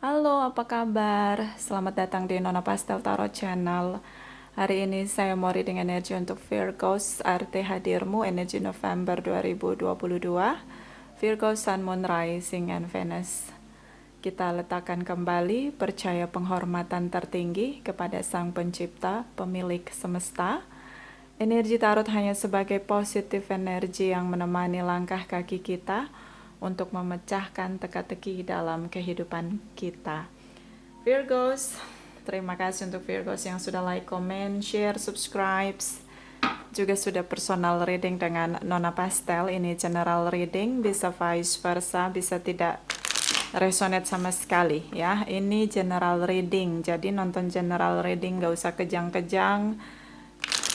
Halo, apa kabar? Selamat datang di Nona Pastel Tarot Channel. Hari ini saya mau reading energi untuk Virgos, arti hadirmu, energi November 2022. Virgo, Sun, Moon, Rising, and Venus. Kita letakkan kembali percaya penghormatan tertinggi kepada Sang Pencipta, pemilik semesta. Energi tarot hanya sebagai positif energi yang menemani langkah kaki kita untuk memecahkan teka-teki dalam kehidupan kita. Virgos, terima kasih untuk Virgos yang sudah like, comment, share, subscribe. Juga sudah personal reading dengan Nona Pastel. Ini general reading, bisa vice versa, bisa tidak resonate sama sekali ya. Ini general reading, jadi nonton general reading gak usah kejang-kejang,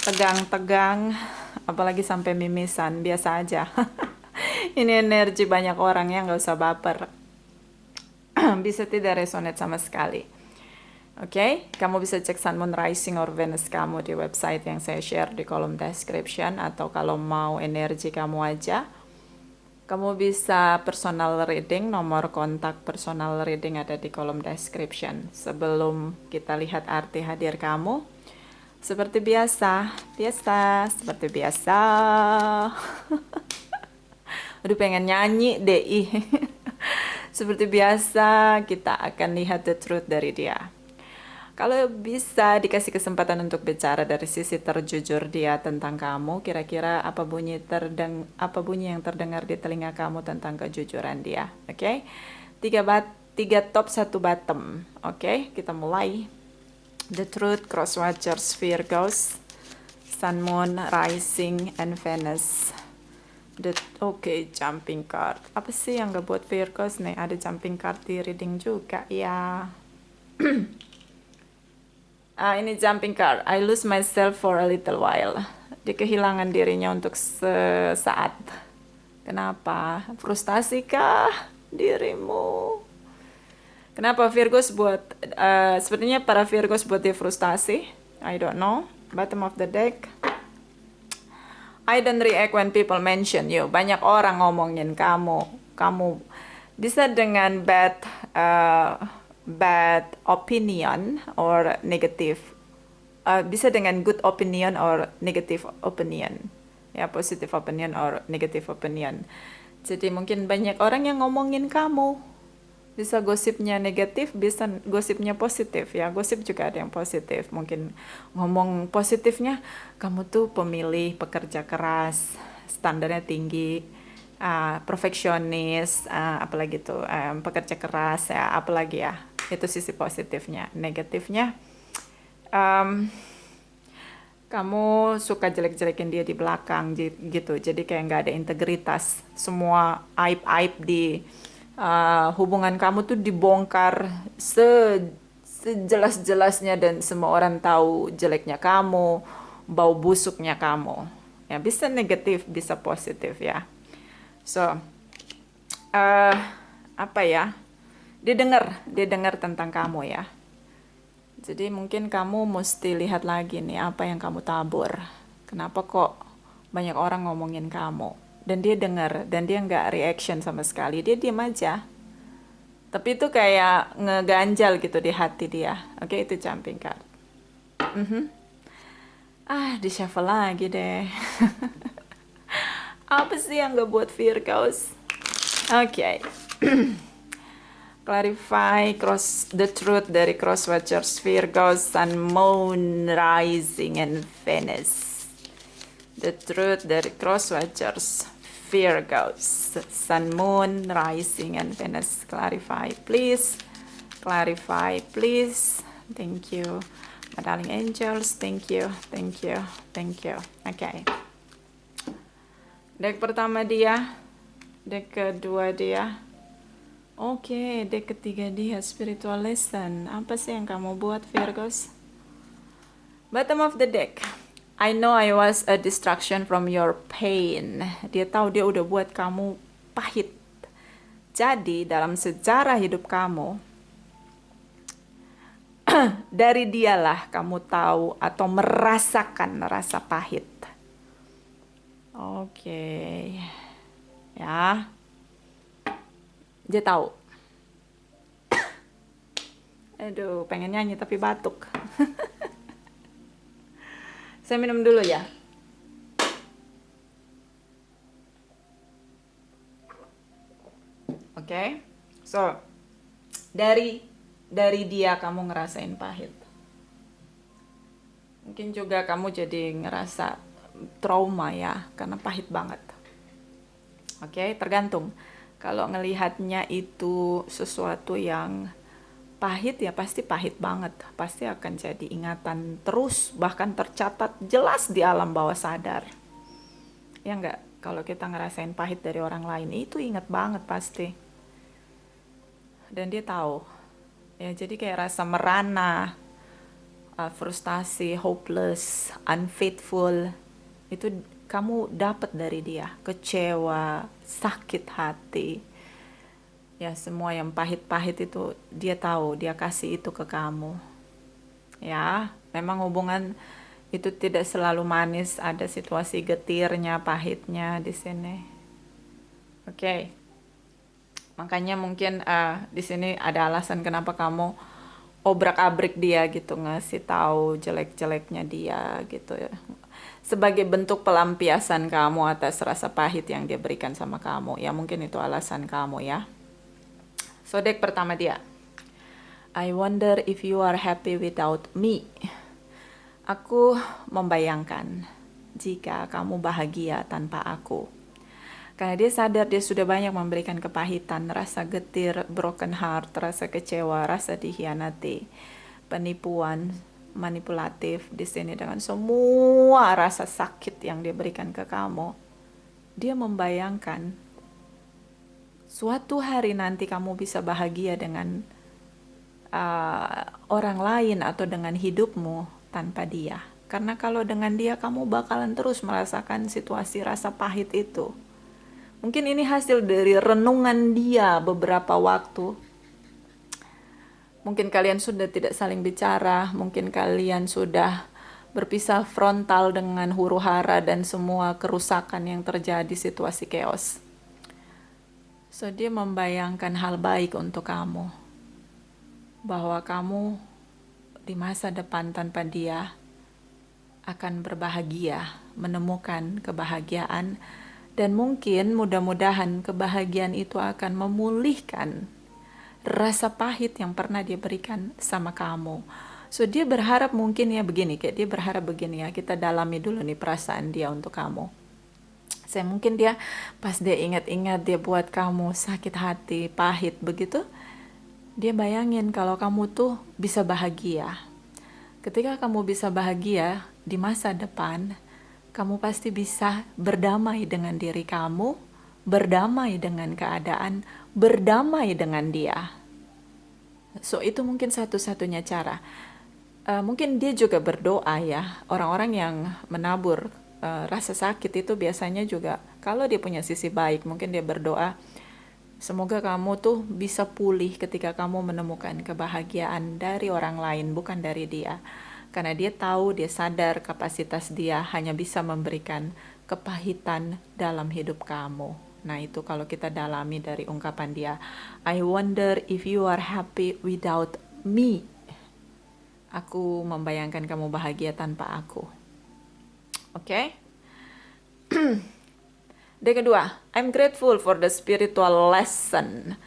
tegang-tegang, apalagi sampai mimisan, biasa aja. Ini energi banyak orang yang gak usah baper. Bisa tidak resonate sama sekali. Oke, kamu bisa cek Sun, Moon, Rising, or Venus kamu di website yang saya share di kolom description. Atau kalau mau energi kamu aja, kamu bisa personal reading. Nomor kontak personal reading ada di kolom description. Sebelum kita lihat arti hadir kamu, seperti biasa, seperti biasa. Aduh, pengen nyanyi deh. Seperti biasa, kita akan lihat the truth dari dia. Kalau bisa dikasih kesempatan untuk bicara dari sisi terjujur dia tentang kamu, kira-kira apa bunyi yang terdengar di telinga kamu tentang kejujuran dia? Oke? Tiga top, satu bottom. Oke, kita mulai. The truth, cross watchers, Virgos, Sun, Moon, Rising, and Venus. Oke, jumping card. Apa sih yang gak buat Virgos nih? Ada jumping card di reading juga ya. Ini jumping card. I lose myself for a little while. Dia kehilangan dirinya untuk sesaat. Kenapa? Frustasi kah dirimu? Kenapa Virgos buat sepertinya para Virgos buat dia frustasi? I don't know. Bottom of the deck. I don't react when people mention you. Banyak orang ngomongin kamu. Kamu bisa dengan bad opinion or negative. Bisa dengan good opinion or negative opinion. Ya, positive opinion or negative opinion. Jadi mungkin banyak orang yang ngomongin kamu. Bisa gosipnya negatif, bisa gosipnya positif ya. Gosip juga ada yang positif. Mungkin ngomong positifnya, kamu tuh pemilih, pekerja keras, standarnya tinggi, perfeksionis, apalagi tuh pekerja keras ya, apalagi ya. Itu sisi positifnya. Negatifnya, kamu suka jelek-jelekin dia di belakang gitu. Jadi kayak nggak ada integritas. Semua aib-aib di hubungan kamu tuh dibongkar sejelas-jelasnya dan semua orang tahu jeleknya kamu, bau busuknya kamu. Ya, bisa negatif, bisa positif ya. So, apa ya? Dia dengar tentang kamu ya. Jadi mungkin kamu mesti lihat lagi nih apa yang kamu tabur. Kenapa kok banyak orang ngomongin kamu? Dan dia dengar, dan dia nggak reaction sama sekali. Dia diam aja. Tapi itu kayak ngeganjal gitu di hati dia. Oke, itu jumping card. Di shuffle lagi deh. Apa sih yang gak buat Virgos? Oke. Clarify the truth dari cross watchers Virgos, Sun, Moon, Rising, and Venus. The truth dari cross watchers Virgos, Sun, Moon, Rising, and Venus. Clarify, please. Clarify, please. Thank you. My darling angels, thank you, thank you, thank you. Oke. Deck pertama dia, deck kedua dia. Oke, deck ketiga dia, spiritual lesson. Apa sih yang kamu buat, Virgos? Bottom of the deck. I know I was a distraction from your pain. Dia tahu dia udah buat kamu pahit. Jadi dalam sejarah hidup kamu, dari dialah kamu tahu atau merasakan rasa pahit. Oke. Ya. Dia tahu. Aduh, pengen nyanyi tapi batuk. Saya minum dulu ya. Oke. So, dari dia kamu ngerasain pahit. Mungkin juga kamu jadi ngerasa trauma ya, karena pahit banget. Oke, tergantung. Kalau ngelihatnya itu sesuatu yang pahit ya pasti pahit banget. Pasti akan jadi ingatan terus, bahkan tercatat jelas di alam bawah sadar. Ya enggak? Kalau kita ngerasain pahit dari orang lain, itu ingat banget pasti. Dan dia tahu. Ya, jadi kayak rasa merana, frustasi, hopeless, unfaithful, itu kamu dapat dari dia. Kecewa, sakit hati, ya semua yang pahit-pahit itu dia tahu, dia kasih itu ke kamu. Ya, memang hubungan itu tidak selalu manis, ada situasi getirnya, pahitnya di sini. Oke. Makanya mungkin di sini ada alasan kenapa kamu obrak-abrik dia gitu, ngasih tahu jelek-jeleknya dia gitu ya. Sebagai bentuk pelampiasan kamu atas rasa pahit yang dia berikan sama kamu. Ya mungkin itu alasan kamu ya. So deck pertama dia. I wonder if you are happy without me. Aku membayangkan jika kamu bahagia tanpa aku. Karena dia sadar dia sudah banyak memberikan kepahitan, rasa getir, broken heart, rasa kecewa, rasa dikhianati, penipuan, manipulatif di sini dengan semua rasa sakit yang dia berikan ke kamu. Dia membayangkan suatu hari nanti kamu bisa bahagia dengan orang lain atau dengan hidupmu tanpa dia. Karena kalau dengan dia kamu bakalan terus merasakan situasi rasa pahit itu. Mungkin ini hasil dari renungan dia beberapa waktu. Mungkin kalian sudah tidak saling bicara, mungkin kalian sudah berpisah frontal dengan huru-hara dan semua kerusakan yang terjadi, situasi chaos. So dia membayangkan hal baik untuk kamu. Bahwa kamu di masa depan tanpa dia akan berbahagia, menemukan kebahagiaan. Dan mungkin mudah-mudahan kebahagiaan itu akan memulihkan rasa pahit yang pernah dia berikan sama kamu. So dia berharap mungkin ya begini, kayak dia berharap begini ya, kita dalami dulu nih perasaan dia untuk kamu. Saya mungkin dia pas dia ingat-ingat dia buat kamu sakit hati, pahit begitu, dia bayangin kalau kamu tuh bisa bahagia. Ketika kamu bisa bahagia di masa depan, kamu pasti bisa berdamai dengan diri kamu, berdamai dengan keadaan, berdamai dengan dia. So itu mungkin satu-satunya cara. Mungkin dia juga berdoa ya. Orang-orang yang menabur rasa sakit itu biasanya juga kalau dia punya sisi baik, mungkin dia berdoa, semoga kamu tuh bisa pulih ketika kamu menemukan kebahagiaan dari orang lain, bukan dari dia. Karena dia tahu, dia sadar kapasitas dia hanya bisa memberikan kepahitan dalam hidup kamu. Nah itu kalau kita dalami dari ungkapan dia, I wonder if you are happy without me. Aku membayangkan kamu bahagia tanpa aku. Oke? Yang kedua, I'm grateful for the spiritual lesson.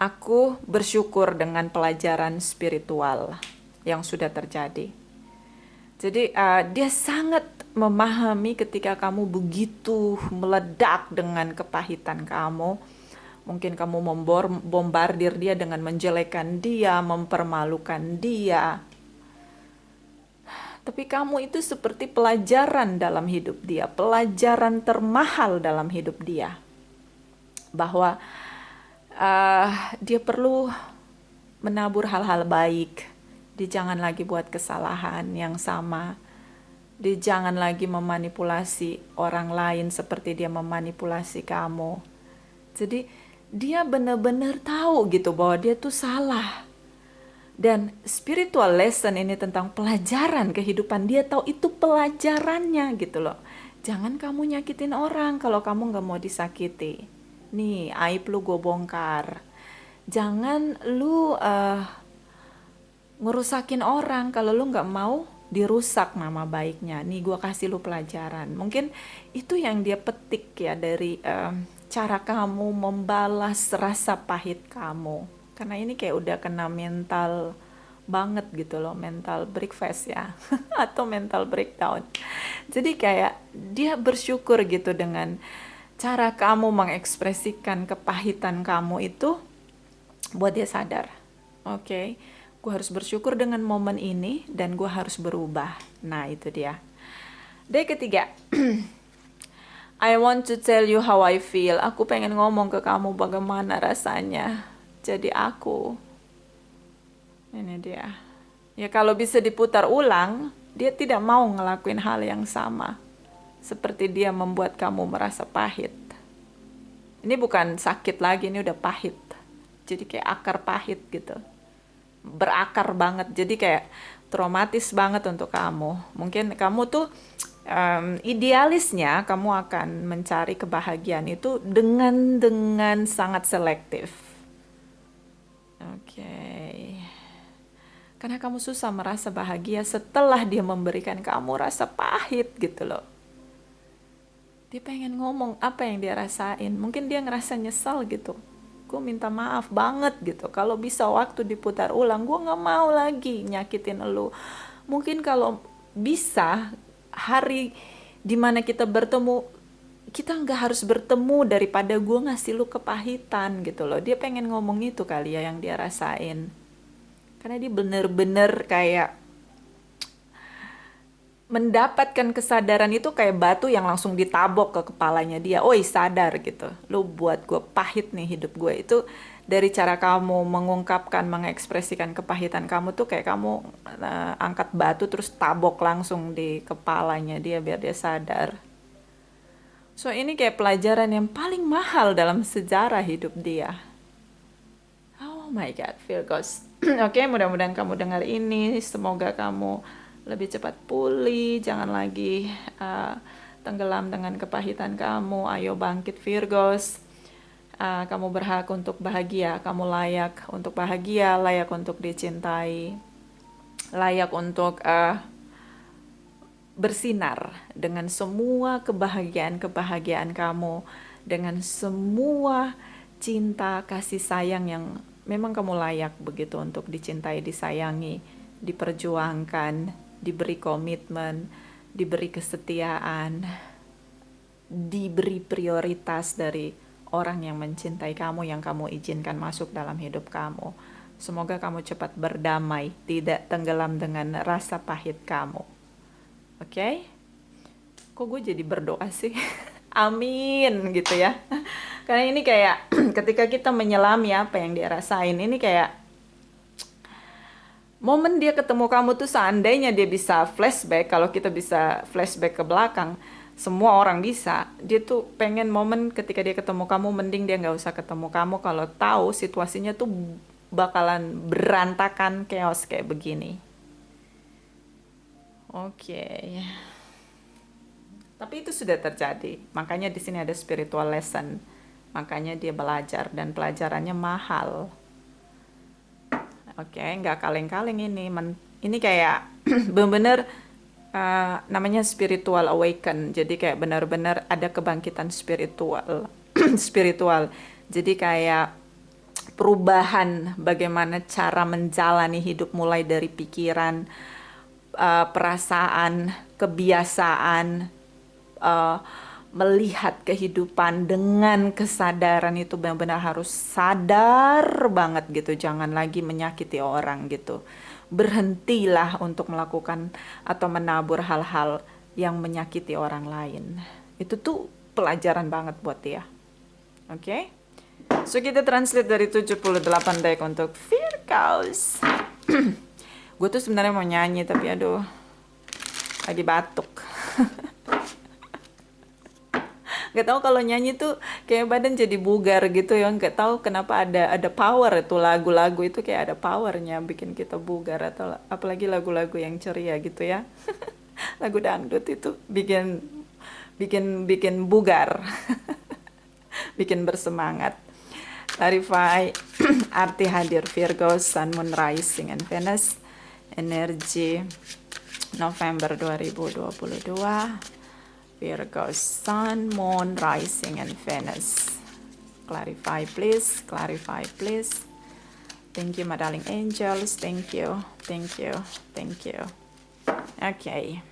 Aku bersyukur dengan pelajaran spiritual yang sudah terjadi. Jadi dia sangat memahami ketika kamu begitu meledak dengan kepahitan kamu. Mungkin kamu membombardir dia dengan menjelekkan dia, mempermalukan dia. Tapi kamu itu seperti pelajaran dalam hidup dia, pelajaran termahal dalam hidup dia. Bahwa dia perlu menabur hal-hal baik. Dia jangan lagi buat kesalahan yang sama. Dia jangan lagi memanipulasi orang lain seperti dia memanipulasi kamu. Jadi dia benar-benar tahu gitu bahwa dia tuh salah. Dan spiritual lesson ini tentang pelajaran kehidupan. Dia tahu itu pelajarannya gitu loh. Jangan kamu nyakitin orang kalau kamu gak mau disakiti. Nih aib lu gue bongkar. Jangan lu ngerusakin orang. Kalau lu nggak mau dirusak nama baiknya, nih gue kasih lu pelajaran. Mungkin itu yang dia petik ya dari cara kamu membalas rasa pahit kamu. Karena ini kayak udah kena mental banget gitu loh, mental breakfast ya, atau mental breakdown. Jadi kayak dia bersyukur gitu dengan cara kamu mengekspresikan kepahitan kamu itu, buat dia sadar, oke, gue harus bersyukur dengan momen ini dan gue harus berubah. Nah itu dia. D ketiga, I want to tell you how I feel. Aku pengen ngomong ke kamu bagaimana rasanya jadi aku. Ini dia. Ya kalau bisa diputar ulang, dia tidak mau ngelakuin hal yang sama. Seperti dia membuat kamu merasa pahit. Ini bukan sakit lagi, ini udah pahit. Jadi kayak akar pahit gitu. Berakar banget. Jadi kayak traumatis banget untuk kamu. Mungkin kamu tuh idealisnya kamu akan mencari kebahagiaan itu dengan sangat selektif. Oke. Karena kamu susah merasa bahagia setelah dia memberikan kamu rasa pahit gitu loh. Dia pengen ngomong apa yang dia rasain. Mungkin dia ngerasa nyesal gitu. Gue minta maaf banget gitu. Kalau bisa waktu diputar ulang, gue gak mau lagi nyakitin elu. Mungkin kalau bisa hari dimana kita bertemu, kita nggak harus bertemu daripada gue ngasih lu kepahitan gitu loh. Dia pengen ngomong itu kali ya yang dia rasain. Karena dia bener-bener kayak mendapatkan kesadaran itu kayak batu yang langsung ditabok ke kepalanya dia. Oi sadar gitu, lu buat gue pahit nih hidup gue. Itu dari cara kamu mengungkapkan, mengekspresikan kepahitan kamu tuh kayak kamu angkat batu terus tabok langsung di kepalanya dia biar dia sadar. So ini kayak pelajaran yang paling mahal dalam sejarah hidup dia. Oh my God, Virgos. Oke, mudah-mudahan kamu dengar ini. Semoga kamu lebih cepat pulih. Jangan lagi tenggelam dengan kepahitan kamu. Ayo bangkit, Virgos. Kamu berhak untuk bahagia. Kamu layak untuk bahagia, layak untuk dicintai, layak untuk bersinar dengan semua kebahagiaan kamu, dengan semua cinta kasih sayang yang memang kamu layak begitu untuk dicintai, disayangi, diperjuangkan, diberi komitmen, diberi kesetiaan, diberi prioritas dari orang yang mencintai kamu, yang kamu izinkan masuk dalam hidup kamu. Semoga kamu cepat berdamai, tidak tenggelam dengan rasa pahit kamu. Oke? Kok gue jadi berdoa sih? Amin gitu ya. Karena ini kayak ketika kita menyelami apa yang dia rasain, ini kayak momen dia ketemu kamu tuh seandainya dia bisa flashback, kalau kita bisa flashback ke belakang, semua orang bisa. Dia tuh pengen momen ketika dia ketemu kamu, mending dia nggak usah ketemu kamu kalau tahu situasinya tuh bakalan berantakan, chaos kayak begini. Oke. Tapi itu sudah terjadi. Makanya di sini ada spiritual lesson. Makanya dia belajar dan pelajarannya mahal. Oke, nggak kaleng-kaleng ini. Ini kayak bener-bener namanya spiritual awaken. Jadi kayak benar-benar ada kebangkitan spiritual. spiritual. Jadi kayak perubahan bagaimana cara menjalani hidup mulai dari pikiran, perasaan, kebiasaan, melihat kehidupan dengan kesadaran itu benar-benar harus sadar banget gitu, jangan lagi menyakiti orang gitu. Berhentilah untuk melakukan atau menabur hal-hal yang menyakiti orang lain. Itu tuh pelajaran banget buat dia. Oke? So kita translate dari 78 deck untuk Virgos. Gue tuh sebenarnya mau nyanyi tapi aduh lagi batuk. Gak tahu kalau nyanyi tuh kayak badan jadi bugar gitu ya. Gak tahu kenapa ada power itu lagu-lagu itu kayak ada powernya bikin kita bugar, atau apalagi lagu-lagu yang ceria gitu ya. Lagu dangdut itu bikin bugar, bikin bersemangat. Clarify arti hadir Virgo, Sun, Moon, Rising, and Venus. energi November 2022, Virgo, Sun, Moon, Rising, and Venus. Clarify please, clarify please. Thank you my darling angels, thank you, thank you, thank you. Okay.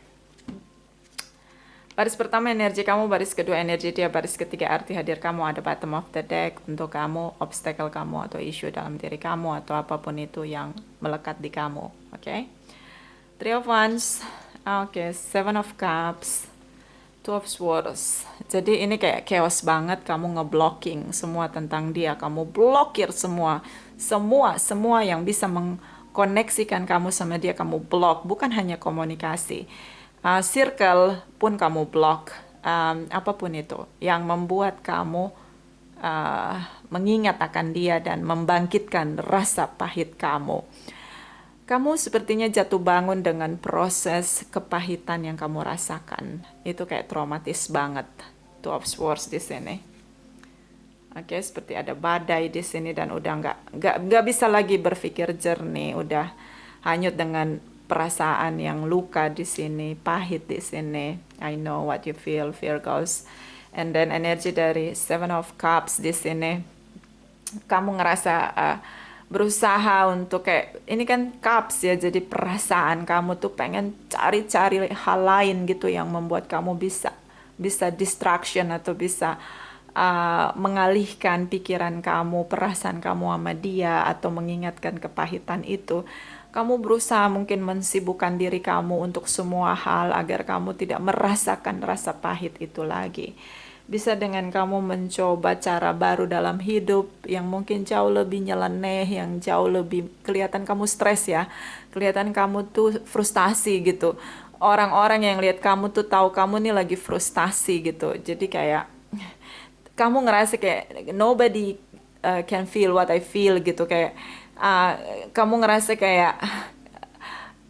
Baris pertama energi kamu, baris kedua energi dia, baris ketiga arti hadir kamu, ada bottom of the deck untuk kamu, obstacle kamu atau isu dalam diri kamu atau apapun itu yang melekat di kamu. Oke. Three of Wands. Oke, Seven of Cups, Two of Swords. Jadi ini kayak chaos banget, kamu ngeblocking semua tentang dia, kamu blokir semua yang bisa mengkoneksikan kamu sama dia, kamu blok, bukan hanya komunikasi. Circle pun kamu blok, apapun itu yang membuat kamu mengingat akan dia dan membangkitkan rasa pahit kamu. Kamu sepertinya jatuh bangun dengan proses kepahitan yang kamu rasakan. Itu kayak traumatis banget. Two of Swords di sini. Oke, seperti ada badai di sini dan udah nggak bisa lagi berpikir jernih, udah hanyut dengan perasaan yang luka di sini, pahit di sini. I know what you feel, Virgos. And then energi dari Seven of Cups di sini, kamu ngerasa berusaha untuk kayak, ini kan cups ya, jadi perasaan kamu tuh pengen cari-cari hal lain gitu yang membuat kamu bisa distraction atau bisa mengalihkan pikiran kamu, perasaan kamu sama dia atau mengingatkan kepahitan itu. Kamu berusaha mungkin mensibukkan diri kamu untuk semua hal agar kamu tidak merasakan rasa pahit itu lagi. Bisa dengan kamu mencoba cara baru dalam hidup yang mungkin jauh lebih nyeleneh, yang jauh lebih kelihatan kamu stres ya. Kelihatan kamu tuh frustasi gitu. Orang-orang yang lihat kamu tuh tahu kamu nih lagi frustasi gitu. Jadi kayak kamu ngerasa kayak nobody can feel what I feel gitu, kayak kamu ngerasa kayak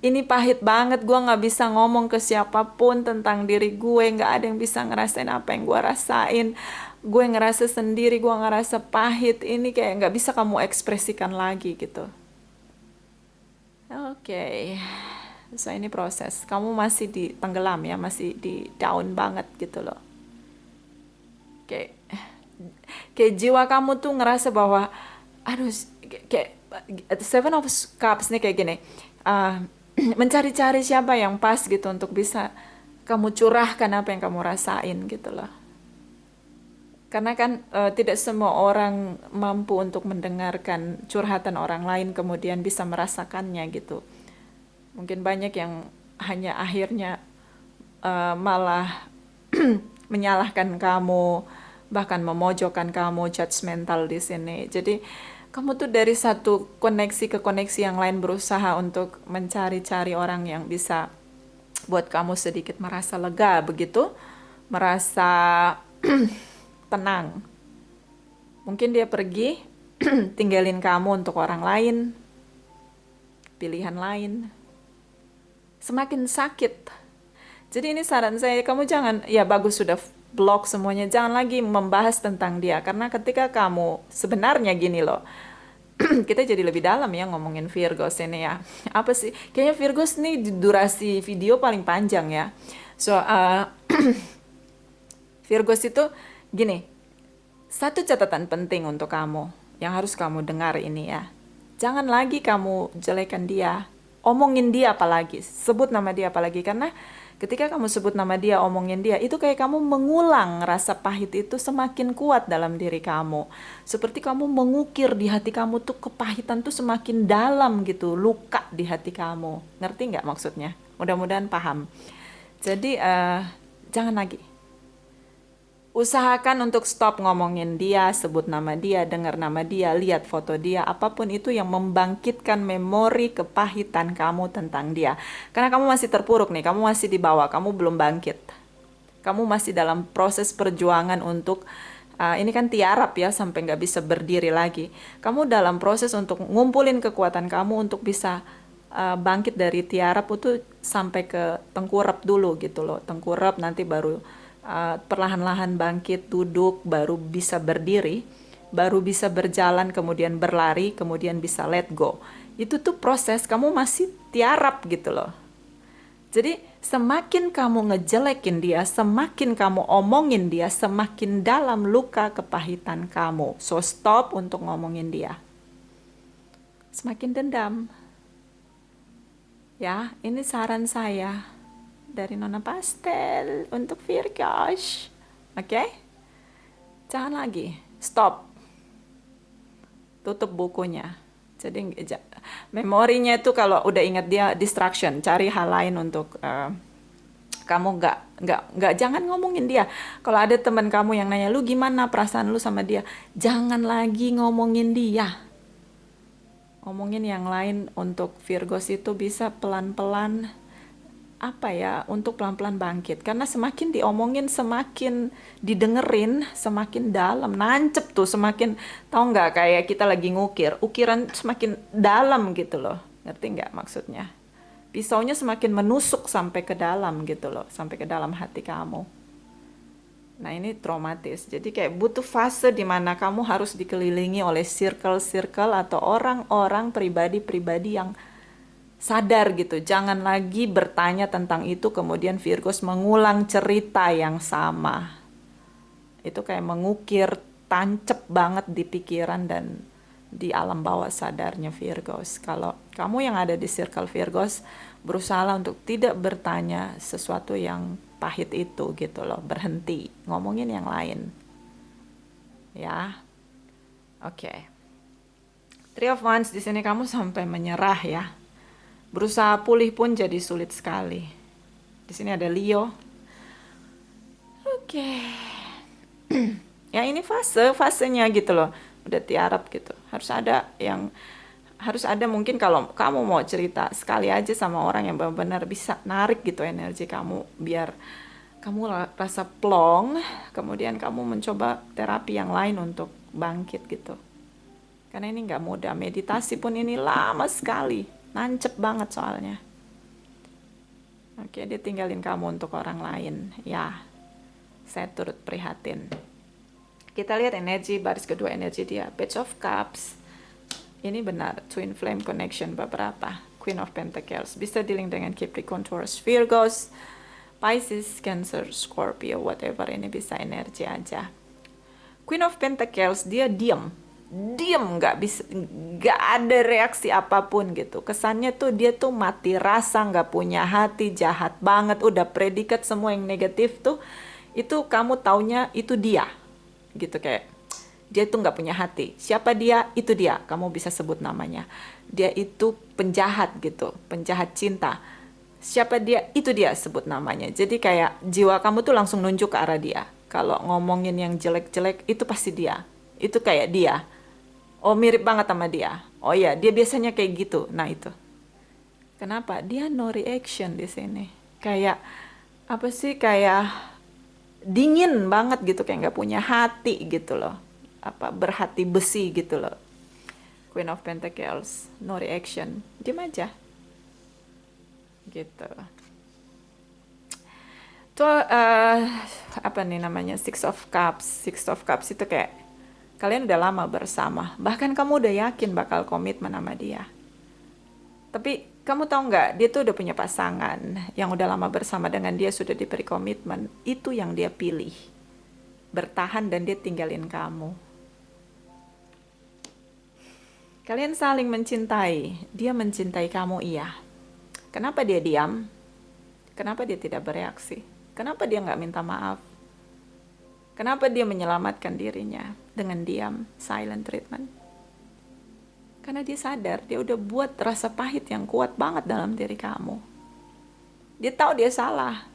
ini pahit banget, gue nggak bisa ngomong ke siapapun tentang diri gue, nggak ada yang bisa ngerasain apa yang gue rasain, gue ngerasa sendiri, gue ngerasa pahit, ini kayak nggak bisa kamu ekspresikan lagi gitu. Oke. So ini proses, kamu masih di tenggelam ya, masih di down banget gitu loh. Kayak jiwa kamu tuh ngerasa bahwa aduh, kayak Seven of Cups nih kayak gini, mencari-cari siapa yang pas gitu untuk bisa kamu curahkan apa yang kamu rasain gitu loh. Karena kan tidak semua orang mampu untuk mendengarkan curhatan orang lain kemudian bisa merasakannya gitu. Mungkin banyak yang hanya akhirnya malah menyalahkan kamu, bahkan memojokkan kamu, judgmental di sini. Jadi kamu tuh dari satu koneksi ke koneksi yang lain berusaha untuk mencari-cari orang yang bisa buat kamu sedikit merasa lega begitu, merasa tenang. Mungkin dia pergi, tinggalin kamu untuk orang lain, pilihan lain. Semakin sakit. Jadi ini saran saya, kamu jangan, ya bagus sudah blok semuanya, jangan lagi membahas tentang dia. Karena ketika kamu, sebenarnya gini loh, kita jadi lebih dalam ya ngomongin Virgos ini ya. Apa sih? Kayaknya Virgos nih durasi video paling panjang ya. So, Virgos itu gini, satu catatan penting untuk kamu yang harus kamu dengar ini ya. Jangan lagi kamu jelekan dia, omongin dia apalagi, sebut nama dia apalagi, karena ketika kamu sebut nama dia, omongin dia, itu kayak kamu mengulang rasa pahit itu semakin kuat dalam diri kamu. Seperti kamu mengukir di hati kamu tuh, kepahitan tuh semakin dalam gitu, luka di hati kamu. Ngerti nggak maksudnya? Mudah-mudahan paham. Jadi jangan lagi. Usahakan untuk stop ngomongin dia, sebut nama dia, dengar nama dia, lihat foto dia, apapun itu yang membangkitkan memori kepahitan kamu tentang dia. Karena kamu masih terpuruk nih, kamu masih di bawah, kamu belum bangkit. Kamu masih dalam proses perjuangan untuk, ini kan tiarap ya, sampai nggak bisa berdiri lagi. Kamu dalam proses untuk ngumpulin kekuatan kamu untuk bisa bangkit dari tiarap itu sampai ke tengkurap dulu gitu loh. Tengkurap nanti baru perlahan-lahan bangkit, duduk, baru bisa berdiri, baru bisa berjalan, kemudian berlari, kemudian bisa let go. Itu tuh proses, kamu masih tiarap gitu loh. Jadi semakin kamu ngejelekin dia, semakin kamu omongin dia, semakin dalam luka kepahitan kamu. So stop untuk ngomongin dia. Semakin dendam. Ya, ini saran saya dari Nona Pastel untuk Virgosh. Oke? Jangan lagi. Stop. Tutup bukunya. Jadi memorinya itu kalau udah ingat dia distraction, cari hal lain untuk kamu nggak jangan ngomongin dia. Kalau ada teman kamu yang nanya lu gimana perasaan lu sama dia, jangan lagi ngomongin dia. Ngomongin yang lain. Untuk Virgos itu bisa pelan-pelan untuk pelan-pelan bangkit, karena semakin diomongin semakin didengerin semakin dalam, nancep tuh, semakin, tahu nggak, kayak kita lagi ukiran semakin dalam gitu loh, ngerti nggak maksudnya? Pisaunya semakin menusuk sampai ke dalam gitu loh, sampai ke dalam hati kamu. Nah ini traumatis, jadi kayak butuh fase dimana kamu harus dikelilingi oleh circle-circle atau orang-orang, pribadi-pribadi yang sadar gitu. Jangan lagi bertanya tentang itu kemudian Virgos mengulang cerita yang sama. Itu kayak mengukir tancep banget di pikiran dan di alam bawah sadarnya Virgos. Kalau kamu yang ada di circle Virgos, berusaha untuk tidak bertanya sesuatu yang pahit itu gitu loh. Berhenti, ngomongin yang lain. Ya. Oke. Three of Wands di sini kamu sampai menyerah ya. Berusaha pulih pun jadi sulit sekali. Di sini ada Leo. Oke. Ya ini fasenya gitu loh. Udah tiarap gitu. Harus ada mungkin kalau kamu mau cerita sekali aja sama orang yang benar-benar bisa narik gitu energi kamu biar kamu rasa plong, kemudian kamu mencoba terapi yang lain untuk bangkit gitu. Karena ini nggak mudah. Meditasi pun ini lama sekali. Nancep banget soalnya. Oke, dia tinggalin kamu untuk orang lain. Ya, saya turut prihatin. Kita lihat energi, baris kedua energi dia. Page of Cups. Ini benar, Twin Flame Connection beberapa. Queen of Pentacles. Bisa dealing dengan Capricorn, Taurus, Virgos, Pisces, Cancer, Scorpio, whatever. Ini bisa energi aja. Queen of Pentacles, dia diem, nggak ada reaksi apapun gitu. Kesannya tuh dia tuh mati rasa, nggak punya hati, jahat banget, udah predikat semua yang negatif tuh, itu kamu taunya itu dia gitu. Kayak dia tuh nggak punya hati. Siapa dia? Itu dia, kamu bisa sebut namanya. Dia itu penjahat gitu, penjahat cinta. Siapa dia? Itu dia, sebut namanya. Jadi kayak jiwa kamu tuh langsung nunjuk ke arah dia. Kalau ngomongin yang jelek-jelek itu pasti dia, itu kayak dia. Oh mirip banget sama dia. Oh iya, dia biasanya kayak gitu. Nah itu. Kenapa? Dia no reaction di sini. Kayak apa sih? Kayak dingin banget gitu, kayak nggak punya hati gitu loh. Berhati besi gitu loh. Queen of Pentacles, no reaction, diam aja. Gitu. Tuh apa nih namanya? Six of Cups. Six of Cups itu kayak kalian udah lama bersama, bahkan kamu udah yakin bakal komitmen sama dia. Tapi kamu tahu nggak, dia tuh udah punya pasangan yang udah lama bersama dengan dia, sudah diberi komitmen. Itu yang dia pilih, bertahan, dan dia tinggalin kamu. Kalian saling mencintai, dia mencintai kamu, iya. Kenapa dia diam? Kenapa dia tidak bereaksi? Kenapa dia nggak minta maaf? Kenapa dia menyelamatkan dirinya dengan diam, silent treatment? Karena dia sadar, dia udah buat rasa pahit yang kuat banget dalam diri kamu. Dia tahu dia salah,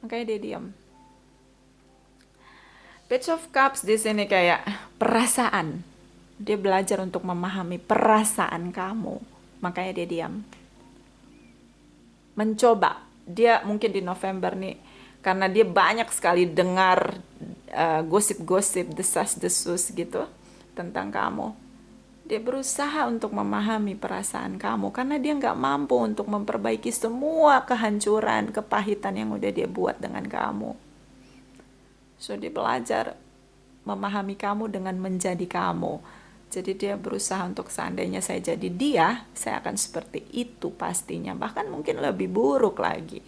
makanya dia diam. Page of Cups di sini kayak perasaan. Dia belajar untuk memahami perasaan kamu, makanya dia diam. Mencoba, dia mungkin di November nih, karena dia banyak sekali dengar gosip-gosip, desas-desus gitu tentang kamu. Dia berusaha untuk memahami perasaan kamu, karena dia nggak mampu untuk memperbaiki semua kehancuran, kepahitan yang udah dia buat dengan kamu. So dia belajar memahami kamu dengan menjadi kamu. Jadi dia berusaha untuk seandainya saya jadi dia, saya akan seperti itu pastinya. Bahkan mungkin lebih buruk lagi.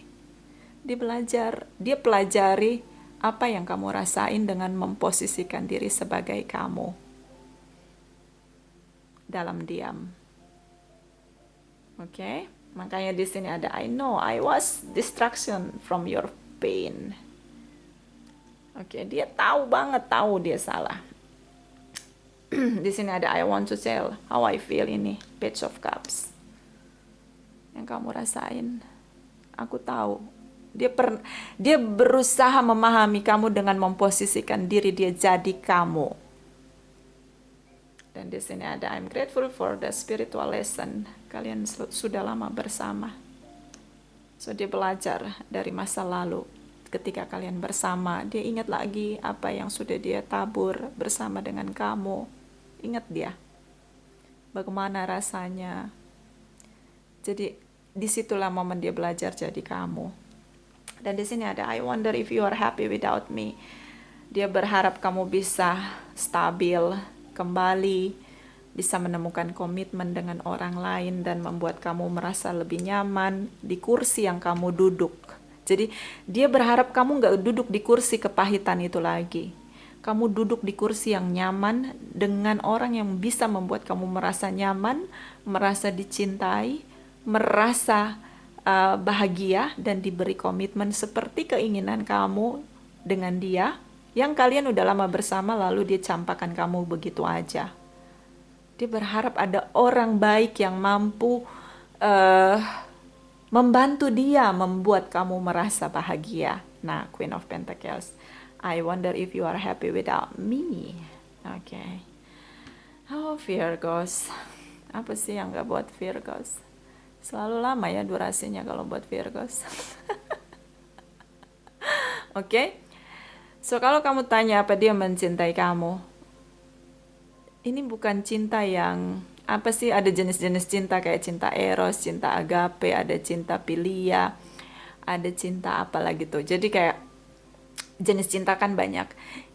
Dia pelajari apa yang kamu rasain dengan memposisikan diri sebagai kamu dalam diam. Oke? Makanya di sini ada I know I was distraction from your pain. Oke, dia tahu banget, tahu dia salah. Di sini ada I want to tell how I feel, ini Page of Cups. Yang kamu rasain, aku tahu. Dia berusaha memahami kamu dengan memposisikan diri dia jadi kamu. Dan di sini ada I'm grateful for the spiritual lesson. Kalian sudah lama bersama. So dia belajar dari masa lalu. Ketika kalian bersama, dia ingat lagi apa yang sudah dia tabur bersama dengan kamu. Ingat dia. Bagaimana rasanya. Jadi disitulah momen dia belajar jadi kamu. Dan di sini ada I wonder if you are happy without me. Dia berharap kamu bisa stabil, kembali, bisa menemukan komitmen dengan orang lain dan membuat kamu merasa lebih nyaman di kursi yang kamu duduk. Jadi dia berharap kamu gak duduk di kursi kepahitan itu lagi. Kamu duduk di kursi yang nyaman dengan orang yang bisa membuat kamu merasa nyaman, merasa dicintai, merasa bahagia dan diberi komitmen seperti keinginan kamu dengan dia, yang kalian udah lama bersama lalu dia campakkan kamu begitu aja. Dia berharap ada orang baik yang mampu membantu dia membuat kamu merasa bahagia. Nah, Queen of Pentacles, I wonder if you are happy without me. Oke. Oh, Virgos. Apa sih yang gak buat Virgos? Selalu lama ya durasinya kalau buat Virgos. Oke. So, kalau kamu tanya apa dia mencintai kamu, ini bukan cinta yang, apa sih, ada jenis-jenis cinta kayak cinta eros, cinta agape, ada cinta philia, ada cinta apa lagi tuh. Jadi kayak jenis cinta kan banyak.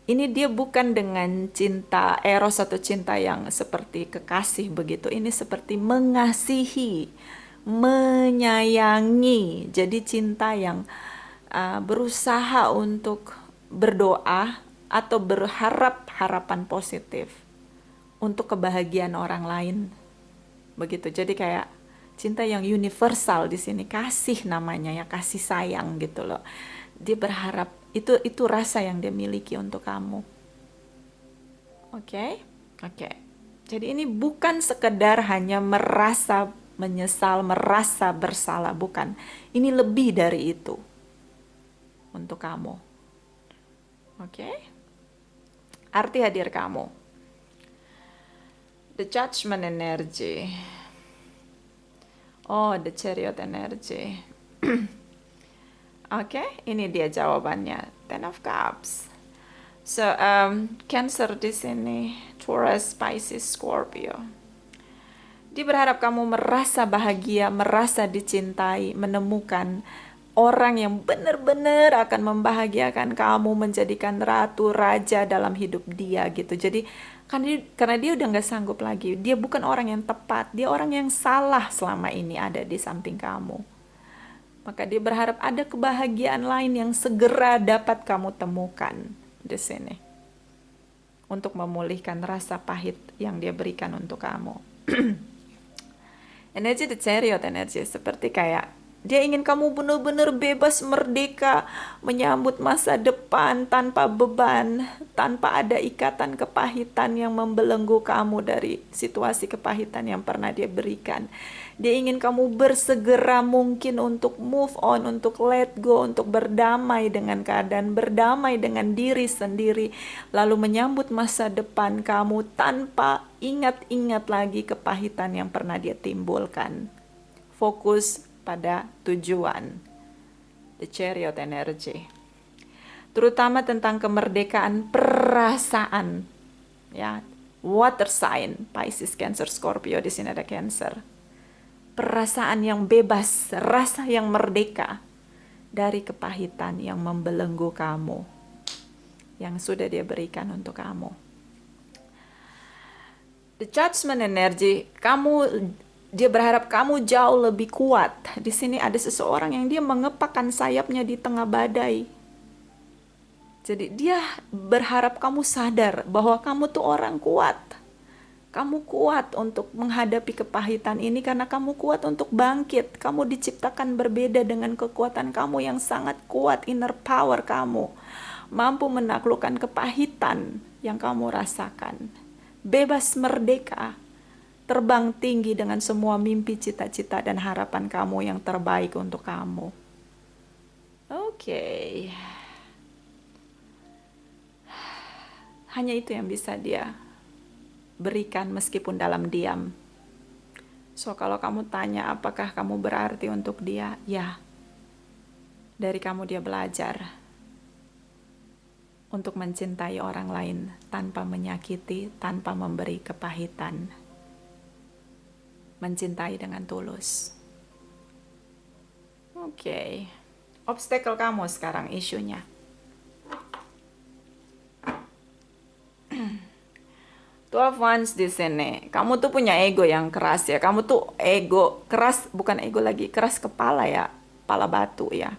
Ini dia bukan dengan cinta eros atau cinta yang seperti kekasih begitu. Ini seperti mengasihi, menyayangi. Jadi cinta yang berusaha untuk berdoa atau berharap harapan positif untuk kebahagiaan orang lain. Begitu. Jadi kayak cinta yang universal di sini, kasih namanya ya, kasih sayang gitu loh. Dia berharap itu rasa yang dia miliki untuk kamu. Oke? Jadi ini bukan sekedar hanya merasa menyesal, merasa bersalah, bukan. Ini lebih dari itu untuk kamu. Oke? Arti hadir kamu. The Judgment Energy. Oh, the Chariot Energy. Oke, ini dia jawabannya. Ten of Cups. So, Cancer di sini, Taurus, Pisces, Scorpio. Dia berharap kamu merasa bahagia, merasa dicintai, menemukan orang yang benar-benar akan membahagiakan kamu, menjadikan ratu, raja dalam hidup dia gitu. Jadi karena dia udah gak sanggup lagi, dia bukan orang yang tepat, dia orang yang salah selama ini ada di samping kamu. Maka dia berharap ada kebahagiaan lain yang segera dapat kamu temukan di sini. Untuk memulihkan rasa pahit yang dia berikan untuk kamu. Energi The Chariot energi seperti kayak dia ingin kamu benar-benar bebas, merdeka, menyambut masa depan tanpa beban, tanpa ada ikatan kepahitan yang membelenggu kamu dari situasi kepahitan yang pernah dia berikan. Dia ingin kamu bersegera mungkin untuk move on, untuk let go, untuk berdamai dengan keadaan, berdamai dengan diri sendiri, lalu menyambut masa depan kamu tanpa ingat-ingat lagi kepahitan yang pernah dia timbulkan. Fokus pada tujuan. The Chariot energy. Terutama tentang kemerdekaan perasaan. Ya, water sign, Pisces, Cancer, Scorpio, di sini ada Cancer. Perasaan yang bebas, rasa yang merdeka dari kepahitan yang membelenggu kamu, yang sudah dia berikan untuk kamu. The judgment energy, dia berharap kamu jauh lebih kuat. Di sini ada seseorang yang dia mengepakkan sayapnya di tengah badai. Jadi dia berharap kamu sadar bahwa kamu tuh orang kuat. Kamu kuat untuk menghadapi kepahitan ini karena kamu kuat untuk bangkit. Kamu diciptakan berbeda dengan kekuatan kamu yang sangat kuat, inner power kamu. Mampu menaklukkan kepahitan yang kamu rasakan. Bebas merdeka, terbang tinggi dengan semua mimpi, cita-cita, dan harapan kamu yang terbaik untuk kamu. Oke. Hanya itu yang bisa dia berikan meskipun dalam diam. So, kalau kamu tanya apakah kamu berarti untuk dia, ya. Dari kamu dia belajar untuk mencintai orang lain tanpa menyakiti, tanpa memberi kepahitan. Mencintai dengan tulus. Oke. Obstacle kamu sekarang isunya. Twelve Wands di sini. Kamu tuh punya ego yang keras ya. Kamu tuh ego keras, bukan ego lagi, keras kepala ya, kepala batu ya.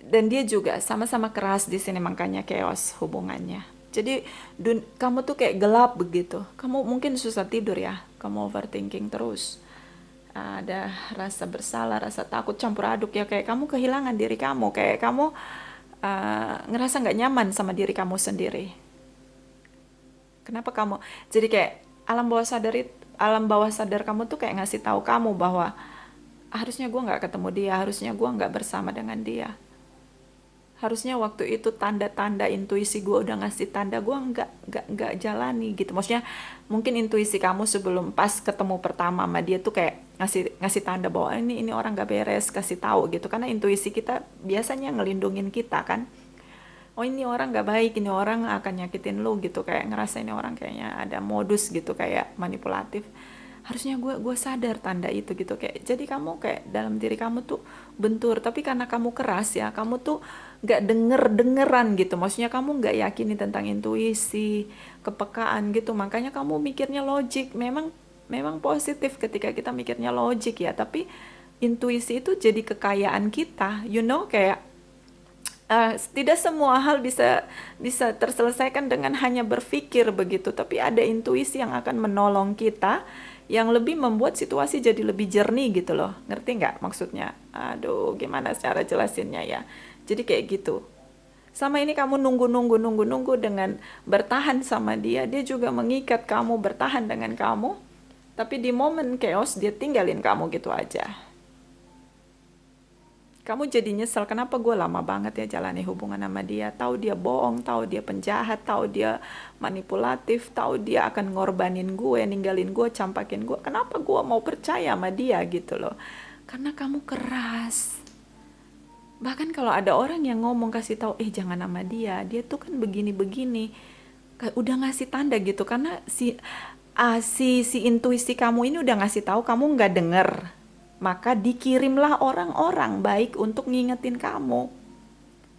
Dan dia juga sama-sama keras di sini, makanya chaos hubungannya. Jadi kamu tuh kayak gelap begitu. Kamu mungkin susah tidur ya. Kamu overthinking terus. Ada rasa bersalah, rasa takut campur aduk ya. Kayak kamu kehilangan diri kamu. Kayak kamu ngerasa nggak nyaman sama diri kamu sendiri. Kenapa kamu? Jadi kayak alam bawah sadar kamu tuh kayak ngasih tahu kamu bahwa harusnya gue nggak ketemu dia, harusnya gue nggak bersama dengan dia. Harusnya waktu itu tanda-tanda intuisi gue udah ngasih tanda, gue nggak jalani gitu. Maksudnya mungkin intuisi kamu sebelum pas ketemu pertama sama dia tuh kayak ngasih tanda bahwa ini orang nggak beres, kasih tahu gitu. Karena intuisi kita biasanya ngelindungin kita kan. Oh ini orang nggak baik, ini orang akan nyakitin lu gitu, kayak ngerasa ini orang kayaknya ada modus gitu, kayak manipulatif. Harusnya gue sadar tanda itu gitu, kayak jadi kamu kayak dalam diri kamu tuh bentur, tapi karena kamu keras ya, kamu tuh nggak dengeran gitu, maksudnya kamu nggak yakini tentang intuisi, kepekaan gitu, makanya kamu mikirnya logik. Memang positif ketika kita mikirnya logik ya, tapi intuisi itu jadi kekayaan kita, kayak tidak semua hal bisa terselesaikan dengan hanya berpikir begitu, tapi ada intuisi yang akan menolong kita, yang lebih membuat situasi jadi lebih jernih gitu loh. Ngerti nggak maksudnya? Aduh, gimana cara jelasinnya ya? Jadi kayak gitu. Sama ini kamu nunggu dengan bertahan sama dia, dia juga mengikat kamu bertahan dengan kamu, tapi di momen chaos dia tinggalin kamu gitu aja. Kamu jadi nyesel, kenapa gue lama banget ya jalani hubungan sama dia. Tahu dia bohong, tahu dia penjahat, tahu dia manipulatif, tahu dia akan ngorbanin gue, ninggalin gue, campakin gue. Kenapa gue mau percaya sama dia gitu loh. Karena kamu keras. Bahkan kalau ada orang yang ngomong kasih tahu, jangan sama dia tuh kan begini-begini. Udah ngasih tanda gitu, karena si intuisi kamu ini udah ngasih tahu, kamu nggak denger. Maka dikirimlah orang-orang baik untuk ngingetin kamu.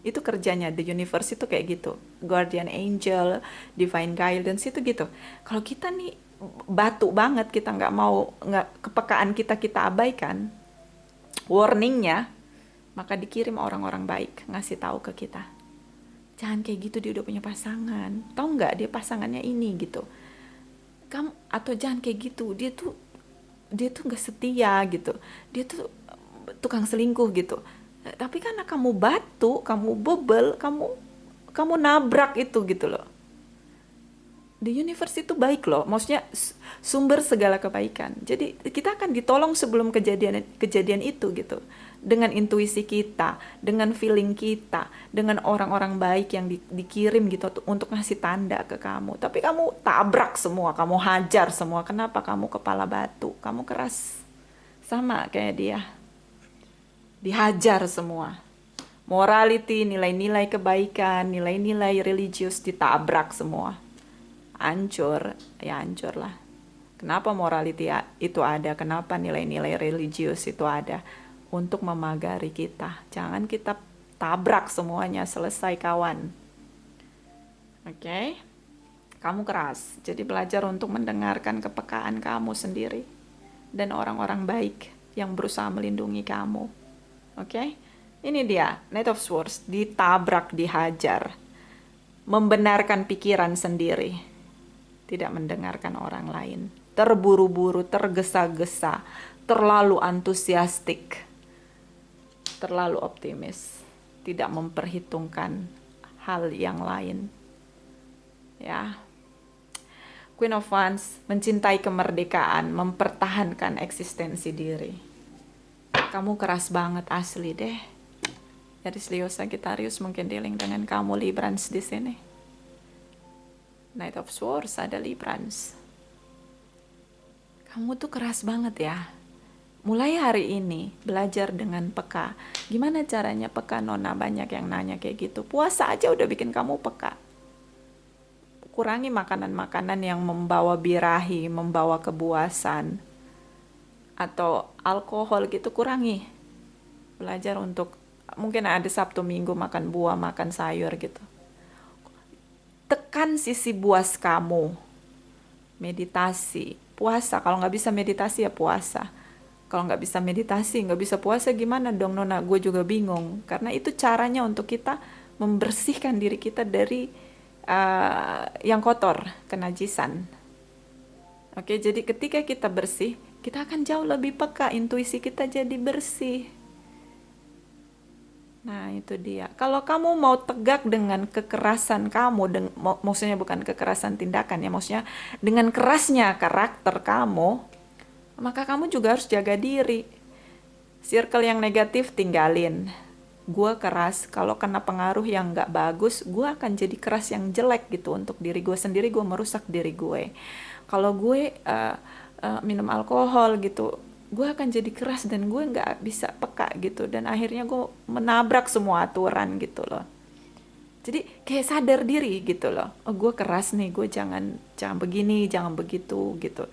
Itu kerjanya the universe itu kayak gitu. Guardian angel, divine guidance itu gitu. Kalau kita nih batu banget, kita kepekaan kita abaikan warningnya, maka dikirim orang-orang baik ngasih tahu ke kita. Jangan kayak gitu, dia udah punya pasangan. Tahu nggak dia pasangannya ini gitu. Atau jangan kayak gitu, dia tuh nggak setia gitu, dia tuh tukang selingkuh gitu. Tapi karena kamu batu, kamu bebel, kamu nabrak itu gitu loh. The universe itu baik loh, maksudnya sumber segala kebaikan. Jadi kita akan ditolong sebelum kejadian itu gitu. Dengan intuisi kita, dengan feeling kita, dengan orang-orang baik yang dikirim gitu untuk ngasih tanda ke kamu. Tapi kamu tabrak semua, kamu hajar semua. Kenapa? Kamu kepala batu, kamu keras. Sama kayak dia. Dihajar semua. Morality, nilai-nilai kebaikan, nilai-nilai religius ditabrak semua. Hancur lah. Kenapa morality itu ada? Kenapa nilai-nilai religius itu ada? Untuk memagari kita. Jangan kita tabrak semuanya, selesai kawan. Oke? Kamu keras, jadi belajar untuk mendengarkan kepekaan kamu sendiri dan orang-orang baik yang berusaha melindungi kamu. Oke? Ini dia, Knight of Swords, ditabrak, dihajar, membenarkan pikiran sendiri, tidak mendengarkan orang lain, terburu-buru, tergesa-gesa, terlalu antusiastik, terlalu optimis, tidak memperhitungkan hal yang lain. Ya. Queen of Wands mencintai kemerdekaan, mempertahankan eksistensi diri. Kamu keras banget asli deh. Jadi Leo Sagittarius mungkin dealing dengan kamu Librans di sini. Knight of Swords ada Librans. Kamu tuh keras banget ya. Mulai hari ini belajar dengan peka. Gimana caranya peka, Nona? Banyak yang nanya kayak gitu. Puasa aja udah bikin kamu peka. Kurangi makanan-makanan yang membawa birahi, membawa kebuasan, atau alkohol gitu, kurangi. Belajar untuk, mungkin ada Sabtu Minggu makan buah, makan sayur gitu. Tekan sisi buas kamu. Meditasi, puasa. Kalau nggak bisa meditasi ya puasa. Kalau nggak bisa meditasi, nggak bisa puasa, gimana dong Nona? Gue juga bingung. Karena itu caranya untuk kita membersihkan diri kita dari yang kotor, kenajisan. Oke, jadi ketika kita bersih, kita akan jauh lebih peka, intuisi kita jadi bersih. Nah, itu dia. Kalau kamu mau tegak dengan kekerasan kamu, maksudnya bukan kekerasan tindakan ya, maksudnya dengan kerasnya karakter kamu, maka kamu juga harus jaga diri. Circle yang negatif tinggalin. Gue keras, kalau kena pengaruh yang gak bagus, gue akan jadi keras yang jelek gitu untuk diri gue sendiri, gue merusak diri gue. Kalau gue minum alkohol gitu, gue akan jadi keras dan gue gak bisa peka gitu, dan akhirnya gue menabrak semua aturan gitu loh. Jadi kayak sadar diri gitu loh, oh gue keras nih, gue jangan begini, jangan begitu gitu.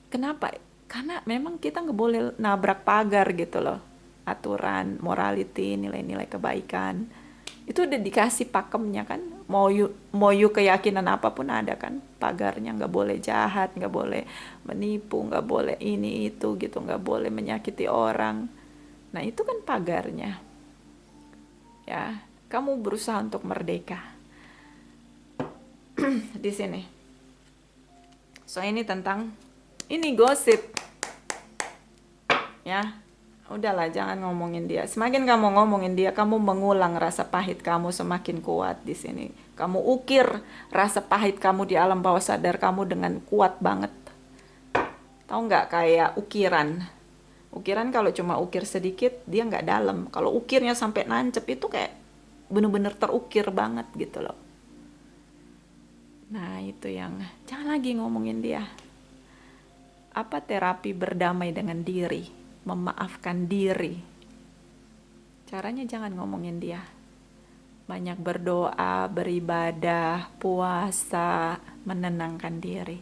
Kenapa? Karena memang kita nggak boleh nabrak pagar gitu loh. Aturan, morality, nilai-nilai kebaikan. Itu udah dikasih pakemnya kan. Mau you keyakinan apapun ada kan. Pagarnya nggak boleh jahat, nggak boleh menipu, nggak boleh ini itu gitu, nggak boleh menyakiti orang. Nah itu kan pagarnya. Ya, kamu berusaha untuk merdeka. Di sini. So ini tentang ini gosip. Ya, udahlah jangan ngomongin dia. Semakin kamu ngomongin dia, kamu mengulang rasa pahit kamu semakin kuat di sini. Kamu ukir rasa pahit kamu di alam bawah sadar kamu dengan kuat banget. Tahu nggak, kayak ukiran. Ukiran kalau cuma ukir sedikit, dia nggak dalam. Kalau ukirnya sampai nancep itu kayak bener-bener terukir banget gitu loh. Nah itu yang, jangan lagi ngomongin dia. Apa terapi berdamai dengan diri? Memaafkan diri. Caranya jangan ngomongin dia. Banyak berdoa, beribadah, puasa, menenangkan diri.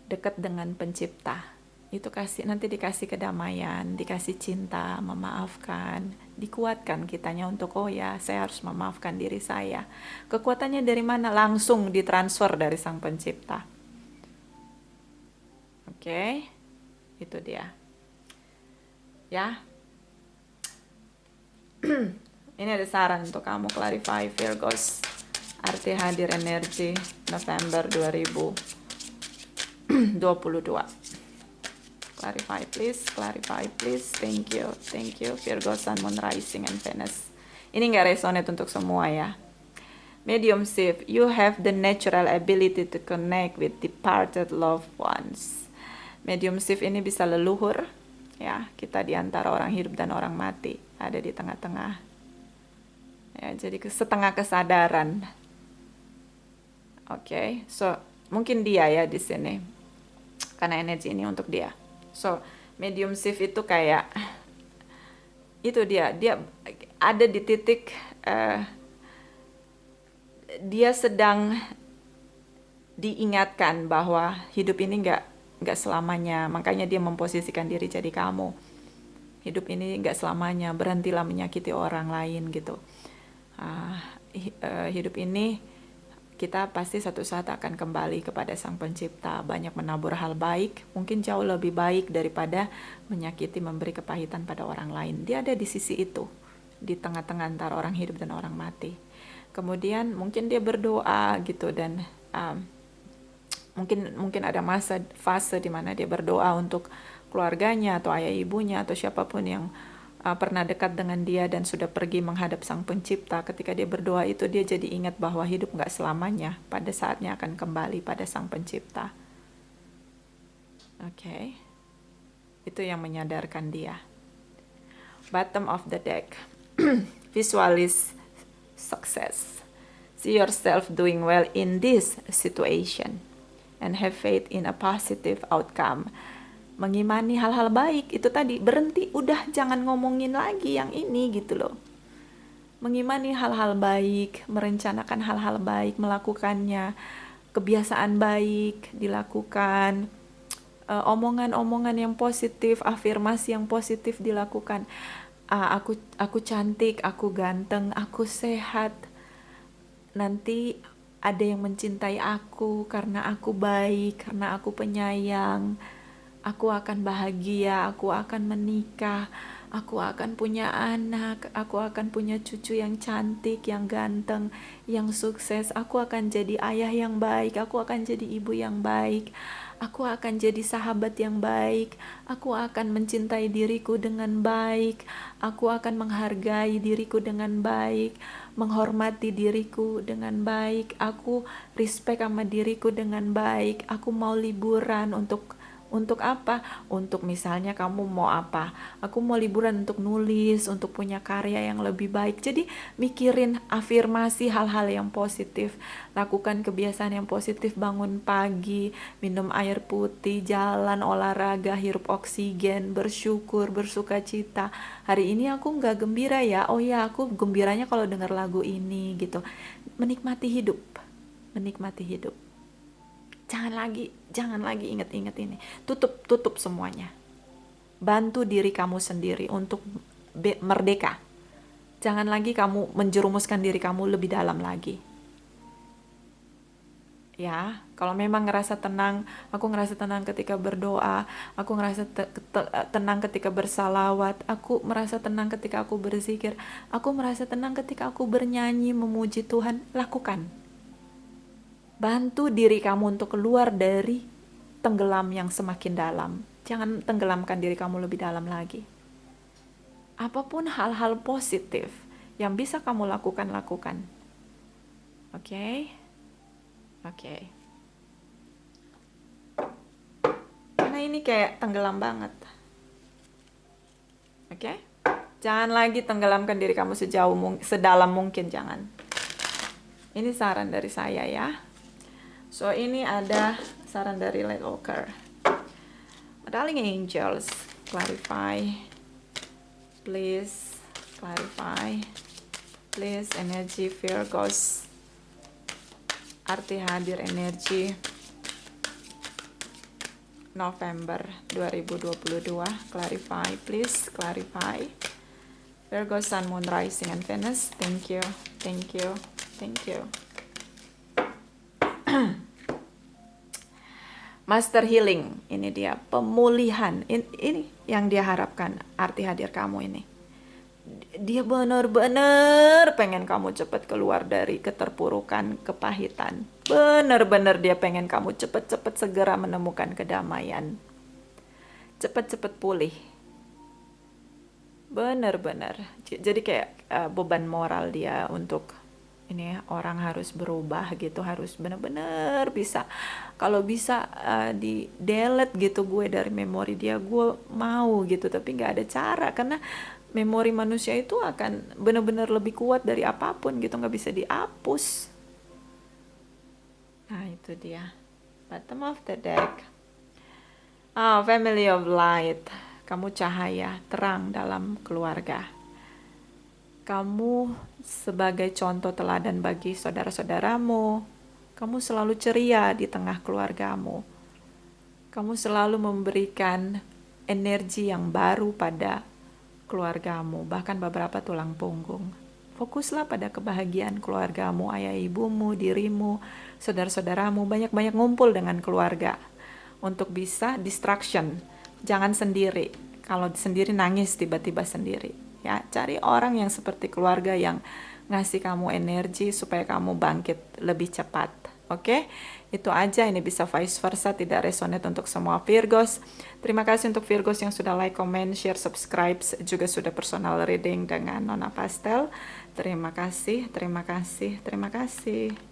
Dekat dengan pencipta. Itu nanti dikasih kedamaian, dikasih cinta, memaafkan, dikuatkan kitanya untuk, oh ya, saya harus memaafkan diri saya. Kekuatannya dari mana? Langsung ditransfer dari sang pencipta. Oke, itu dia. Ya. Ini ada saran untuk kamu, clarify Virgos. Arti hadir energi November 2022. Clarify please, thank you Virgo, Sun, Moon, Rising, and Venus. Ini nggak resonate untuk semua ya. Mediumship, you have the natural ability to connect with departed loved ones. Mediumship ini bisa leluhur, ya, kita di antara orang hidup dan orang mati, ada di tengah-tengah. Ya, jadi setengah kesadaran. Oke, so mungkin dia ya di sini, karena energi ini untuk dia. So mediumship itu kayak itu dia ada di titik dia sedang diingatkan bahwa hidup ini nggak selamanya, makanya dia memposisikan diri jadi kamu. Hidup ini nggak selamanya, berhentilah menyakiti orang lain gitu. Hidup ini kita pasti satu saat akan kembali kepada Sang Pencipta, banyak menabur hal baik, mungkin jauh lebih baik daripada menyakiti, memberi kepahitan pada orang lain. Dia ada di sisi itu, di tengah-tengah antara orang hidup dan orang mati. Kemudian mungkin dia berdoa gitu, dan mungkin ada fase di mana dia berdoa untuk keluarganya atau ayah ibunya atau siapapun yang pernah dekat dengan dia dan sudah pergi menghadap Sang Pencipta. Ketika dia berdoa itu, dia jadi ingat bahwa hidup gak selamanya, pada saatnya akan kembali pada Sang Pencipta. Oke. Itu yang menyadarkan dia. Bottom of the deck. Visualize success. See yourself doing well in this situation and have faith in a positive outcome. Mengimani hal-hal baik, itu tadi, berhenti, udah jangan ngomongin lagi yang ini gitu loh. Mengimani hal-hal baik, merencanakan hal-hal baik, melakukannya, kebiasaan baik dilakukan, omongan-omongan yang positif, afirmasi yang positif dilakukan. Aku cantik, aku ganteng, aku sehat, nanti ada yang mencintai aku karena aku baik, karena aku penyayang. Aku akan bahagia, aku akan menikah, aku akan punya anak, aku akan punya cucu yang cantik, yang ganteng, yang sukses. Aku akan jadi ayah yang baik, aku akan jadi ibu yang baik, aku akan jadi sahabat yang baik, aku akan mencintai diriku dengan baik, aku akan menghargai diriku dengan baik, menghormati diriku dengan baik, aku respect sama diriku dengan baik, aku mau liburan untuk apa? Untuk misalnya kamu mau apa? Aku mau liburan untuk nulis, untuk punya karya yang lebih baik. Jadi mikirin afirmasi hal-hal yang positif. Lakukan kebiasaan yang positif, bangun pagi, minum air putih, jalan, olahraga, hirup oksigen, bersyukur, bersuka cita. Hari ini aku nggak gembira ya, oh ya aku gembiranya kalau dengar lagu ini gitu. Menikmati hidup, menikmati hidup. Jangan lagi ingat-ingat ini. Tutup semuanya. Bantu diri kamu sendiri untuk merdeka. Jangan lagi kamu menjerumuskan diri kamu lebih dalam lagi. Ya, kalau memang ngerasa tenang, aku ngerasa tenang ketika berdoa, aku ngerasa tenang ketika bersalawat, aku merasa tenang ketika aku berzikir, aku merasa tenang ketika aku bernyanyi memuji Tuhan, lakukan. Bantu diri kamu untuk keluar dari tenggelam yang semakin dalam. Jangan tenggelamkan diri kamu lebih dalam lagi. Apapun hal-hal positif yang bisa kamu lakukan. Oke? Oke. Karena ini kayak tenggelam banget. Oke? Jangan lagi tenggelamkan diri kamu sedalam mungkin, jangan. Ini saran dari saya ya. So ini ada saran dari Light Walker. Darling angels, clarify. Please clarify. Please energy Virgos. Arti hadir energi November 2022. Clarify, please clarify. Virgo, Sun, Moon, Rising, and Venus. Thank you. Master healing, ini dia pemulihan. Ini yang dia harapkan, arti hadir kamu ini. Dia benar-benar pengen kamu cepat keluar dari keterpurukan, kepahitan. Benar-benar dia pengen kamu cepat-cepat segera menemukan kedamaian. Cepat-cepat pulih. Benar-benar. Jadi kayak beban moral dia untuk ini orang harus berubah gitu, harus benar-benar bisa. Kalau bisa di delete gitu gue dari memori dia, gue mau gitu, tapi nggak ada cara karena memori manusia itu akan benar-benar lebih kuat dari apapun gitu, nggak bisa dihapus. Nah itu dia, bottom of the deck. Family of light, kamu cahaya terang dalam keluarga. Kamu sebagai contoh teladan bagi saudara-saudaramu. Kamu selalu ceria di tengah keluargamu. Kamu selalu memberikan energi yang baru pada keluargamu, bahkan beberapa tulang punggung. Fokuslah pada kebahagiaan keluargamu, ayah ibumu, dirimu, saudara-saudaramu, banyak-banyak ngumpul dengan keluarga untuk bisa distraction. Jangan sendiri. Kalau sendiri nangis tiba-tiba sendiri. Ya, cari orang yang seperti keluarga yang ngasih kamu energi supaya kamu bangkit lebih cepat. Oke, itu aja. Ini bisa vice versa, tidak resonate untuk semua Virgos. Terima kasih untuk Virgos yang sudah like, comment, share, subscribe, juga sudah personal reading dengan Nona Pastel. Terima kasih, terima kasih, terima kasih.